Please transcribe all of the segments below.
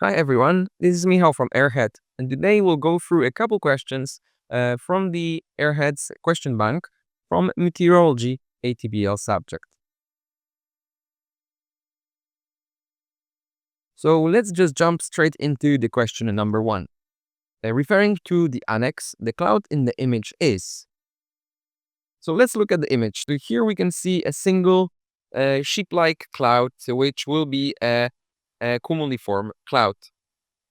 Hi everyone, this is Michał from Airhead, and today we'll go through a couple questions from the Airhead's Question Bank from Meteorology ATPL subject. So let's just jump straight into the question number one. Referring to the annex, the cloud in the image is. So let's look at the image. So here we can see a single sheep-like cloud, which will be a cumuliform cloud.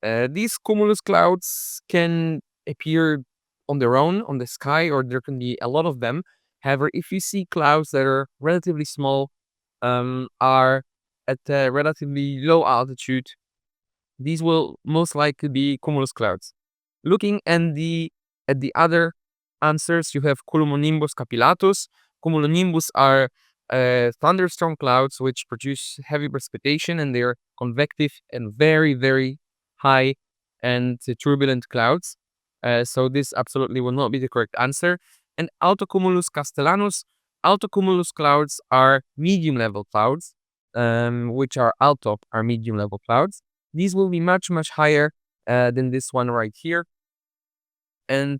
These cumulus clouds can appear on their own on the sky, or there can be a lot of them. However, if you see clouds that are relatively small, are at a relatively low altitude, these will most likely be cumulus clouds. Looking at the other answers, you have cumulonimbus capillatus. Cumulonimbus are thunderstorm clouds which produce heavy precipitation, and they are convective and very high and turbulent clouds. So this absolutely will not be the correct answer. And altocumulus castellanus. Altocumulus clouds are medium level clouds, which are altop are medium level clouds. These will be much higher than this one right here. And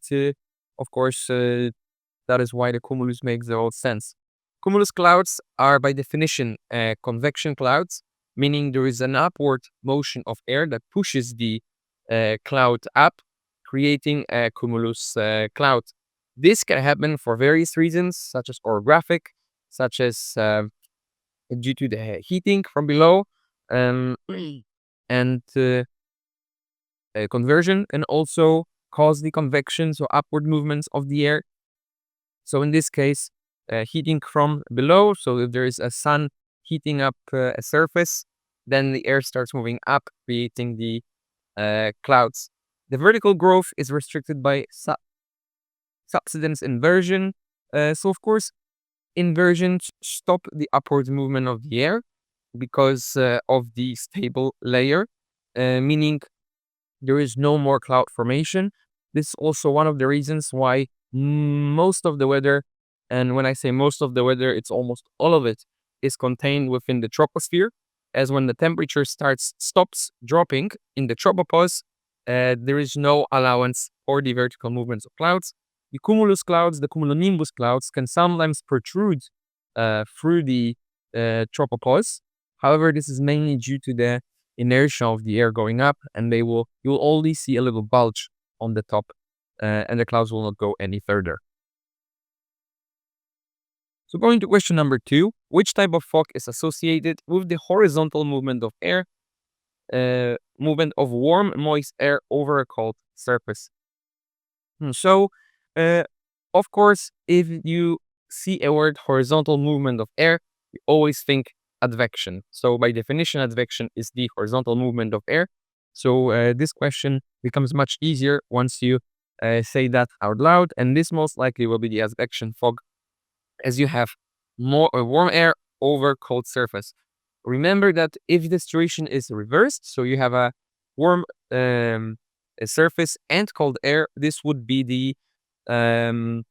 of course, that is why the cumulus makes the most sense. Cumulus clouds are by definition convection clouds, meaning there is an upward motion of air that pushes the cloud up, creating a cumulus cloud. This can happen for various reasons, such as orographic, such as due to the heating from below, um, and conversion, and also cause the convection, so upward movements of the air. So in this case, heating from below. So if there is a sun heating up a surface, then the air starts moving up, creating the clouds. The vertical growth is restricted by subsidence inversion. So of course, inversions stop the upward movement of the air because of the stable layer, meaning there is no more cloud formation. This is also one of the reasons why most of the weather, and when I say most of the weather, it's almost all of it, is contained within the troposphere. As when the temperature stops dropping in the tropopause, there is no allowance for the vertical movements of clouds. The cumulus clouds, the cumulonimbus clouds, can sometimes protrude through the tropopause. However, this is mainly due to the inertia of the air going up, and you'll only see a little bulge on the top, and the clouds will not go any further. So going to question number 2, which type of fog is associated with the horizontal movement of air, movement of warm, moist air over a cold surface? So, of course, if you see a word horizontal movement of air, you always think advection. So by definition, advection is the horizontal movement of air. So this question becomes much easier once you say that out loud, and this most likely will be the advection fog, as you have more warm air over cold surface. Remember that if the situation is reversed, so you have a warm a surface and cold air, this would be the um,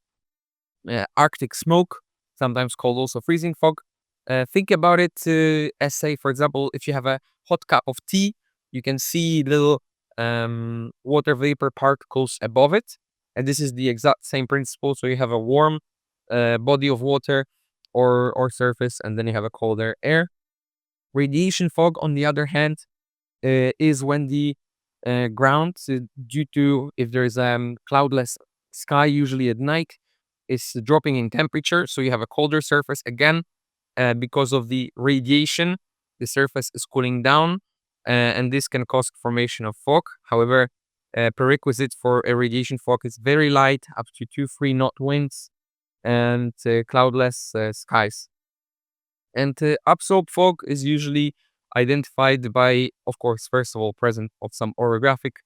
Arctic smoke, sometimes called also freezing fog. Think about it as, say, for example, if you have a hot cup of tea, you can see little water vapor particles above it. And this is the exact same principle. So you have a warm body of water or surface, and then you have a colder air. Radiation fog, on the other hand, is when the ground, due to if there is cloudless sky, usually at night, is dropping in temperature. So you have a colder surface again because of the radiation. The surface is cooling down, and this can cause formation of fog. However, prerequisite for a radiation fog is very light, up to 2-3 knot winds, and cloudless skies. And upslope fog is usually identified by, of course, first of all, presence of some orographic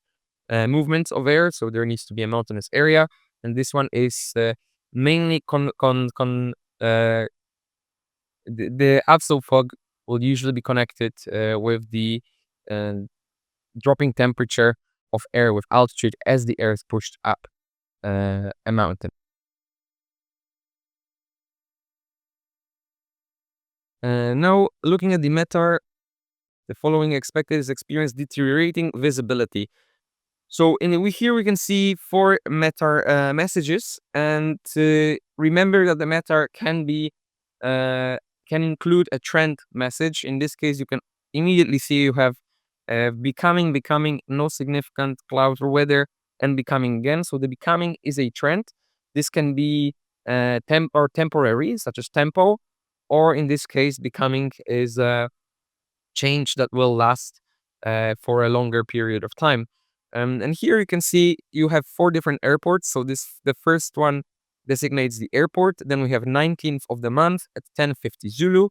movements of air. So there needs to be a mountainous area, and this one is mainly the upslope fog will usually be connected with the uh, dropping temperature of air with altitude as the air is pushed up a mountain. Now, looking at the The following expected is experience deteriorating visibility. So here we can see four METAR messages, and remember that the METAR can include a trend message. In this case, you can immediately see you have becoming, no significant clouds or weather, and becoming again. So the becoming is a trend. This can be temporary, such as tempo, or in this case, becoming is change that will last for a longer period of time. And here you can see you have four different airports. So the first one designates the airport. Then we have 19th of the month at 10:50 Zulu.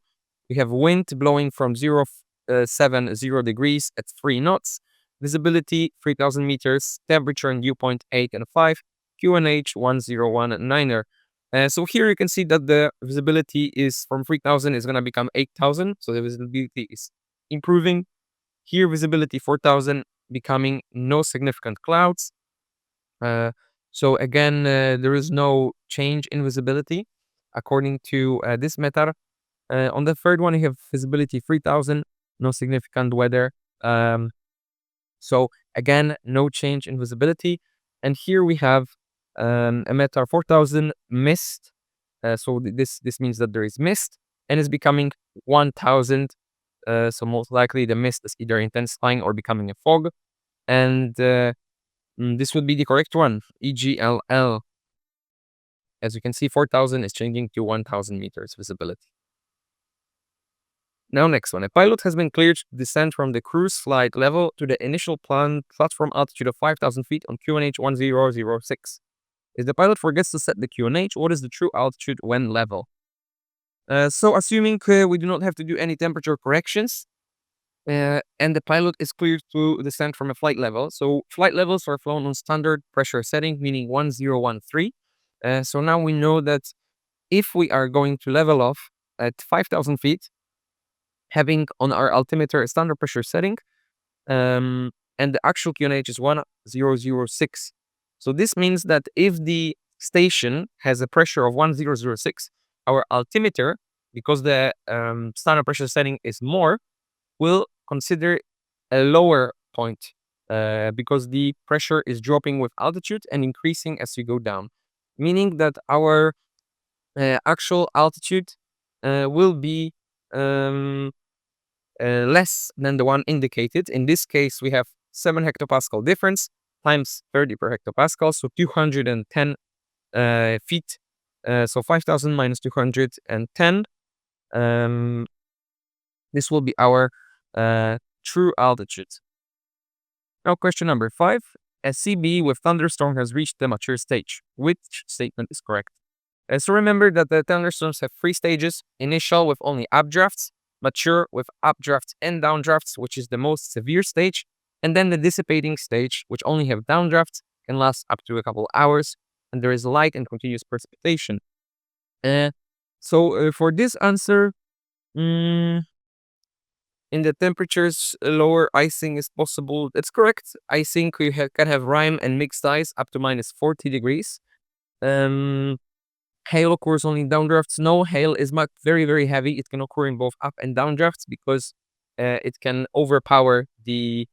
We have wind blowing from 070 degrees at 3 knots. Visibility 3,000 meters. Temperature and dew point 8 and 5. QNH 1019er. So here you can see that the visibility is from 3,000 is going to become 8,000. So the visibility is improving. Here visibility 4,000, becoming no significant clouds. So again, there is no change in visibility according to this METAR. On the third one, you have visibility 3,000, no significant weather. So again, no change in visibility. And here we have a METAR 4,000 mist. So this means that there is mist, and it's becoming 1,000. So most likely the mist is either intensifying or becoming a fog. And this would be the correct one, EGLL. As you can see, 4,000 is changing to 1,000 meters visibility. Now next one. A pilot has been cleared to descend from the cruise flight level to the initial planned platform altitude of 5,000 feet on QNH 1006. If the pilot forgets to set the QNH, what is the true altitude when level? So assuming we do not have to do any temperature corrections, and the pilot is cleared to descend from a flight level. So flight levels are flown on standard pressure setting, meaning 1013. So now we know that if we are going to level off at 5,000 feet, having on our altimeter a standard pressure setting, and the actual QNH is 1006. So this means that if the station has a pressure of 1006, our altimeter, because the standard pressure setting is more, will consider a lower point because the pressure is dropping with altitude and increasing as you go down, meaning that our actual altitude will be less than the one indicated. In this case, we have 7 hectopascal difference times 30 per hectopascal, so 210 feet. So 5,000 minus 210. This will be our true altitude. Now, question number 5. A CB with thunderstorm has reached the mature stage. Which statement is correct? So remember that the thunderstorms have 3 stages. Initial with only updrafts, mature with updrafts and downdrafts, which is the most severe stage, and then the dissipating stage, which only have downdrafts, can last up to a couple hours, and there is light and continuous precipitation. So for this answer, in the temperatures, lower icing is possible. That's correct. Icing can have rime and mixed ice up to minus 40 degrees. Hail occurs only in downdrafts. No, hail is very, very heavy. It can occur in both up and downdrafts because it can overpower the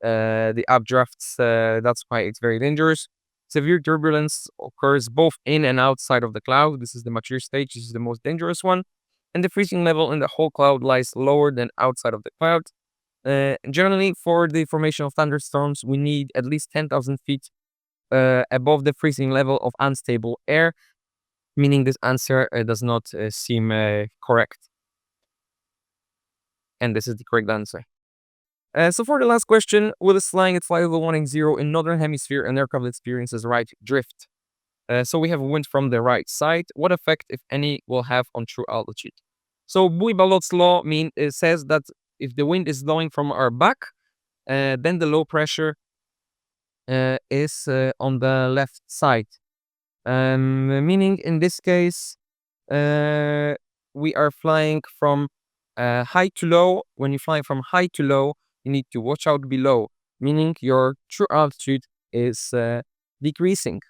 updrafts. That's why it's very dangerous. Severe turbulence occurs both in and outside of the cloud. This is the mature stage. This is the most dangerous one. And the freezing level in the whole cloud lies lower than outside of the cloud. Generally, for the formation of thunderstorms, we need at least 10,000 feet above the freezing level of unstable air, meaning this answer does not seem correct. And this is the correct answer. So for the last question, with flying at flight level 180 in northern hemisphere, an aircraft experiences right drift. So we have wind from the right side. What effect, if any, will have on true altitude? So Buy-Ballot's law says that if the wind is blowing from our back, then the low pressure is on the left side. Meaning in this case, we are flying from high to low. When you're flying from high to low, you need to watch out below, meaning your true altitude is decreasing.